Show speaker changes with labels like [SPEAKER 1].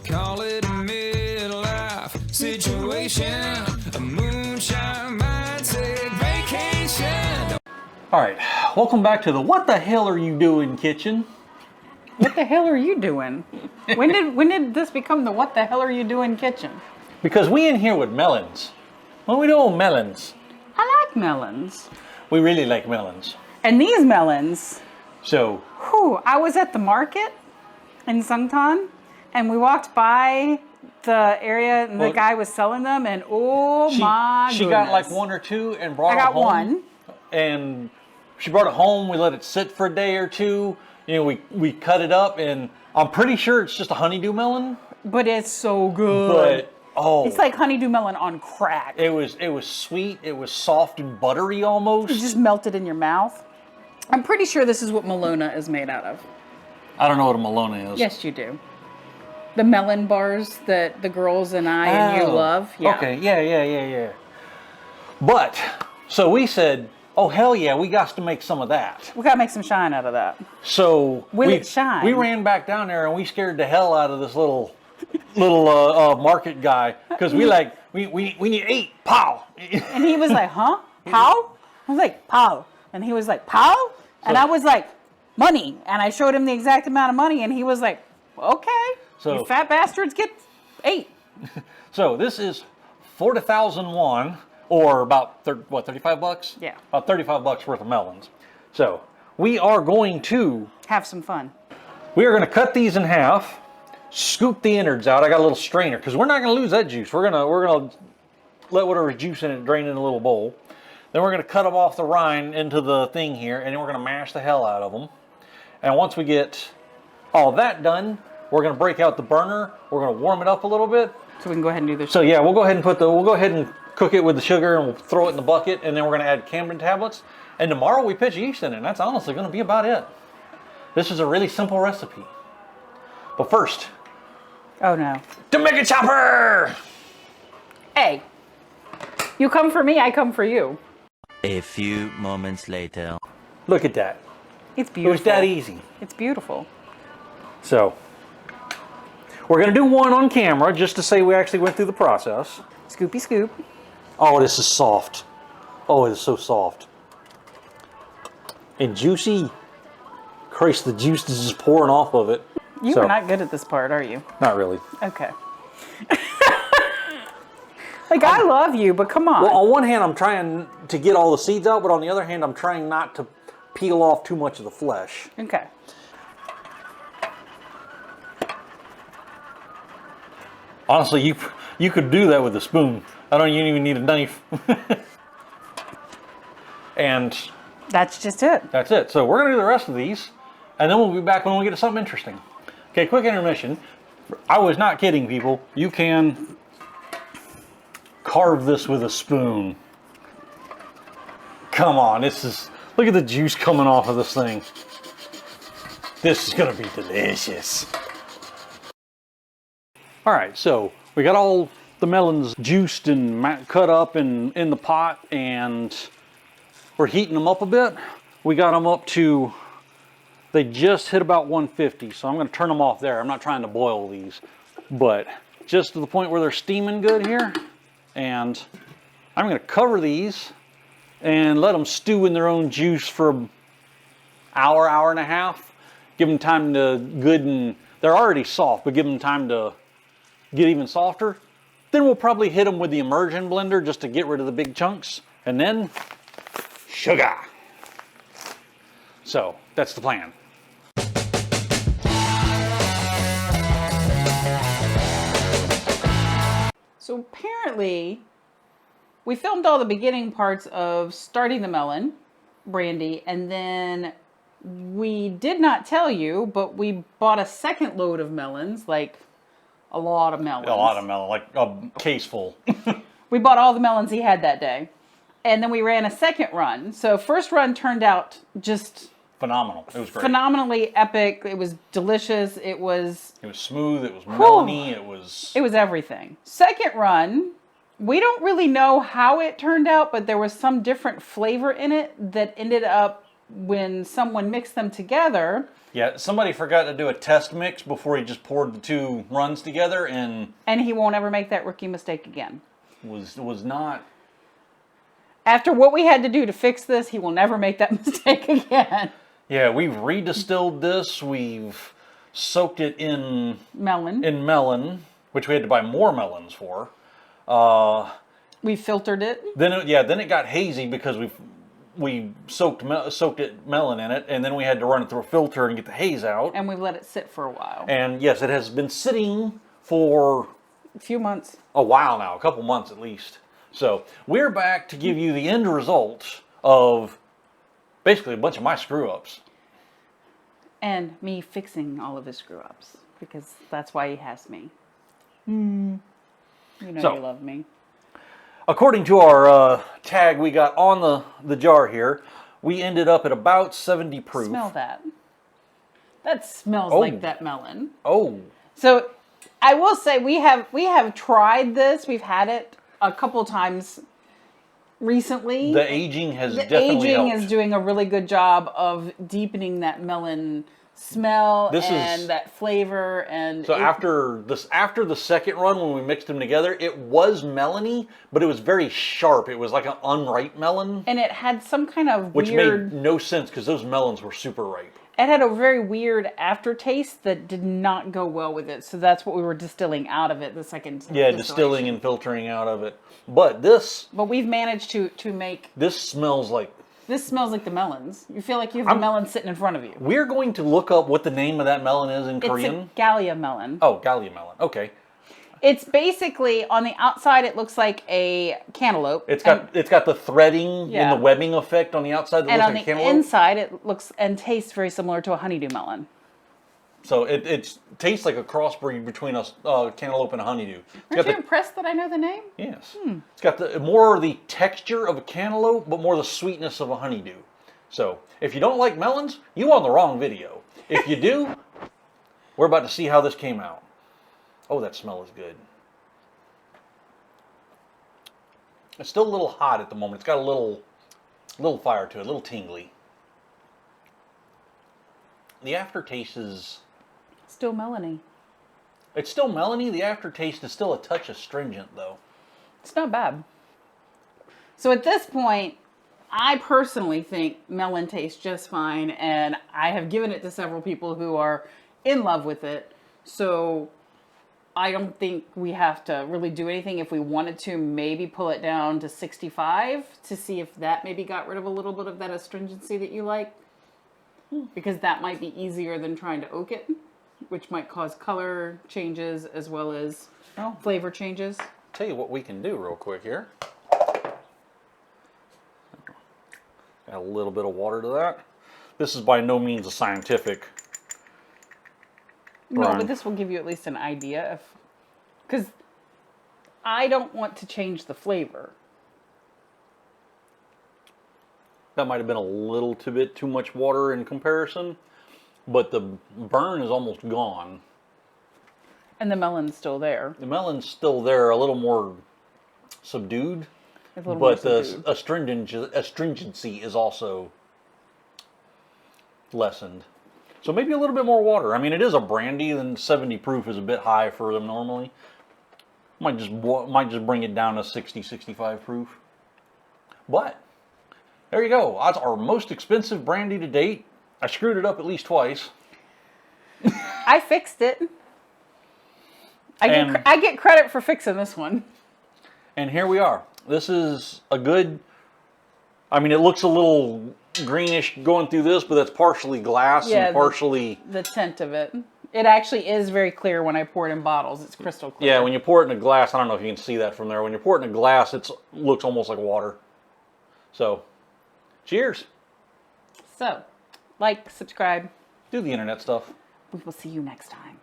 [SPEAKER 1] Call it a midlife situation. A moonshine mindset vacation.
[SPEAKER 2] All right, welcome back to the What the Hell Are You Doing kitchen.
[SPEAKER 3] What the hell are you doing? When did this become the What the Hell Are You Doing kitchen?
[SPEAKER 2] Because we in here with melons. What we doing with melons?
[SPEAKER 3] I like melons.
[SPEAKER 2] We really like melons.
[SPEAKER 3] And these melons,
[SPEAKER 2] So,
[SPEAKER 3] I was at the market in Songtan, and we walked by the area, and the guy was selling them, and my
[SPEAKER 2] she
[SPEAKER 3] goodness.
[SPEAKER 2] got like one or two and brought
[SPEAKER 3] I
[SPEAKER 2] it
[SPEAKER 3] got
[SPEAKER 2] home.
[SPEAKER 3] one.
[SPEAKER 2] And she brought it home. We let it sit for a day or two. You know, we cut it up, and I'm pretty sure it's just a honeydew melon.
[SPEAKER 3] But it's so good.
[SPEAKER 2] But
[SPEAKER 3] it's like honeydew melon on crack.
[SPEAKER 2] it was sweet. It was soft and buttery almost.
[SPEAKER 3] It just melted in your mouth. I'm pretty sure this is what Melona is made out of.
[SPEAKER 2] I don't know what a Melona is.
[SPEAKER 3] Yes, you do. The melon bars that the girls and I and you love. Yeah.
[SPEAKER 2] Okay, yeah. But, so we said, oh hell yeah, we got to make some of that.
[SPEAKER 3] We gotta make some shine out of that.
[SPEAKER 2] So
[SPEAKER 3] Will it shine?
[SPEAKER 2] We ran back down there and we scared the hell out of this little market guy because we need 8 pow.
[SPEAKER 3] And he was like, huh? Pow? I was like, pow. And he was like, pow? And I was like, money. And I showed him the exact amount of money, and he was like, okay. So you fat bastards get 8.
[SPEAKER 2] So this is 40,001, or about 35 bucks?
[SPEAKER 3] Yeah.
[SPEAKER 2] About 35 bucks worth of melons. So we are going to
[SPEAKER 3] have some fun.
[SPEAKER 2] We are going to cut these in half, scoop the innards out. I got a little strainer because we're not going to lose that juice. We're gonna let whatever juice in it drain in a little bowl. Then we're going to cut them off the rind into the thing here, and then we're going to mash the hell out of them. And once we get all that done, we're going to break out the burner. We're going to warm it up a little bit.
[SPEAKER 3] So we can go ahead and do this.
[SPEAKER 2] So yeah, we'll go ahead and cook it with the sugar, and we'll throw it in the bucket, and then we're going to add Camden tablets. And tomorrow we pitch yeast in it, and that's honestly going to be about it. This is a really simple recipe. But first,
[SPEAKER 3] oh no.
[SPEAKER 2] to make a chopper!
[SPEAKER 3] Hey, you come for me, I come for you.
[SPEAKER 4] A few moments later.
[SPEAKER 2] Look at that.
[SPEAKER 3] It's beautiful.
[SPEAKER 2] It was that easy.
[SPEAKER 3] It's beautiful.
[SPEAKER 2] So, we're going to do one on camera just to say we actually went through the process.
[SPEAKER 3] Scoopy scoop.
[SPEAKER 2] Oh, this is soft. Oh, it is so soft. And juicy. Christ, the juice is just pouring off of it.
[SPEAKER 3] You are not good at this part, are you?
[SPEAKER 2] Not really.
[SPEAKER 3] Okay. Like, I love you, but come on.
[SPEAKER 2] Well, on one hand, I'm trying to get all the seeds out, but on the other hand, I'm trying not to peel off too much of the flesh.
[SPEAKER 3] Okay.
[SPEAKER 2] Honestly, you could do that with a spoon. You don't even need a knife. And
[SPEAKER 3] that's just it.
[SPEAKER 2] That's it. So we're going to do the rest of these, and then we'll be back when we get to something interesting. Okay, quick intermission. I was not kidding, people. You can carve this with a spoon. Come on, look at the juice coming off of this thing. This is going to be delicious. All right, so we got all the melons juiced and cut up in the pot, and we're heating them up a bit. We got them up to, they just hit about 150, so I'm going to turn them off there. I'm not trying to boil these, but just to the point where they're steaming good here. And I'm going to cover these and let them stew in their own juice for an hour and a half. Give them time to they're already soft, but give them time to get even softer. Then we'll probably hit them with the immersion blender just to get rid of the big chunks. And then sugar. So that's the plan.
[SPEAKER 3] So apparently, we filmed all the beginning parts of starting the melon brandy, and then we did not tell you, but we bought a second load of melons, like a lot of melons.
[SPEAKER 2] A lot of melon, like a case full.
[SPEAKER 3] We bought all the melons he had that day. And then we ran a second run. So first run turned out just
[SPEAKER 2] phenomenal. It was great.
[SPEAKER 3] Phenomenally epic. It was delicious. It was
[SPEAKER 2] smooth. It was melony. It was
[SPEAKER 3] everything. Second run, we don't really know how it turned out, but there was some different flavor in it that ended up when someone mixed them together.
[SPEAKER 2] Yeah, somebody forgot to do a test mix before he just poured the two runs together, and
[SPEAKER 3] he won't ever make that rookie mistake again.
[SPEAKER 2] was not.
[SPEAKER 3] After what we had to do to fix this, he will never make that mistake again.
[SPEAKER 2] Yeah, we've redistilled this. We've soaked it in
[SPEAKER 3] melon,
[SPEAKER 2] which we had to buy more melons for.
[SPEAKER 3] We filtered it.
[SPEAKER 2] Then it got hazy because we soaked it melon in it, and then we had to run it through a filter and get the haze out.
[SPEAKER 3] And we've let it sit for a while.
[SPEAKER 2] And yes, it has been sitting for
[SPEAKER 3] a few months.
[SPEAKER 2] A while now, a couple months at least. So we're back to give you the end result of basically a bunch of my screw-ups.
[SPEAKER 3] And me fixing all of his screw-ups, because that's why he has me. You know you love me.
[SPEAKER 2] According to our tag we got on the jar here, we ended up at about 70 proof.
[SPEAKER 3] Smell that. That smells like that melon.
[SPEAKER 2] Oh.
[SPEAKER 3] So I will say we have tried this. We've had it a couple times recently.
[SPEAKER 2] The aging has definitely helped.
[SPEAKER 3] Is doing a really good job of deepening that melon smell that flavor. And
[SPEAKER 2] so after the second run, when we mixed them together, it was melony, but it was very sharp. It was like an unripe melon,
[SPEAKER 3] and it had some kind of
[SPEAKER 2] which made no sense because those melons were super ripe.
[SPEAKER 3] It had a very weird aftertaste that did not go well with it. So that's what we were distilling out of it the second time.
[SPEAKER 2] Yeah, distilling and filtering out of it. But
[SPEAKER 3] we've managed to make...
[SPEAKER 2] This smells like
[SPEAKER 3] the melons. You feel like you have a melon sitting in front of you.
[SPEAKER 2] We're going to look up what the name of that melon is in Korean.
[SPEAKER 3] It's a Galia melon.
[SPEAKER 2] Oh, Galia melon. Okay.
[SPEAKER 3] It's basically, on the outside, it looks like a cantaloupe.
[SPEAKER 2] It's got the threading and the webbing effect on the outside that looks like a cantaloupe.
[SPEAKER 3] And on the inside, it looks and tastes very similar to a honeydew melon.
[SPEAKER 2] So it tastes like a crossbreed between a cantaloupe and a honeydew.
[SPEAKER 3] Aren't you impressed that I know the name?
[SPEAKER 2] Yes. It's got more the texture of a cantaloupe, but more the sweetness of a honeydew. So if you don't like melons, you on the wrong video. If you do, we're about to see how this came out. Oh, that smell is good. It's still a little hot at the moment. It's got a little fire to it, a little tingly. The aftertaste is...
[SPEAKER 3] Still melony.
[SPEAKER 2] It's still melony. The aftertaste is still a touch astringent, though.
[SPEAKER 3] It's not bad. So at this point, I personally think melon tastes just fine, and I have given it to several people who are in love with it. So I don't think we have to really do anything. If we wanted to, maybe pull it down to 65 to see if that maybe got rid of a little bit of that astringency that you like. Because that might be easier than trying to oak it, which might cause color changes as well as flavor changes.
[SPEAKER 2] Tell you what we can do real quick here. Add a little bit of water to that. This is by no means a scientific
[SPEAKER 3] No, but this will give you at least an idea of, because I don't want to change the flavor.
[SPEAKER 2] That might have been a little bit too much water in comparison, but the burn is almost gone.
[SPEAKER 3] And the melon's still there.
[SPEAKER 2] The melon's still there, a little more subdued, but the astringency is also lessened. So maybe a little bit more water. I mean, it is a brandy, and 70 proof is a bit high for them normally. Might just bring it down to 60, 65 proof. But there you go. That's our most expensive brandy to date. I screwed it up at least twice.
[SPEAKER 3] I fixed it. I get credit for fixing this one.
[SPEAKER 2] And here we are. This is a good... I mean, it looks a little greenish going through this, but that's partially glass and partially...
[SPEAKER 3] The tint of it. It actually is very clear when I pour it in bottles. It's crystal clear.
[SPEAKER 2] Yeah, when you pour it in a glass, I don't know if you can see that from there. When you pour it in a glass, it looks almost like water. So, cheers.
[SPEAKER 3] So, like, subscribe.
[SPEAKER 2] Do the internet stuff.
[SPEAKER 3] We will see you next time.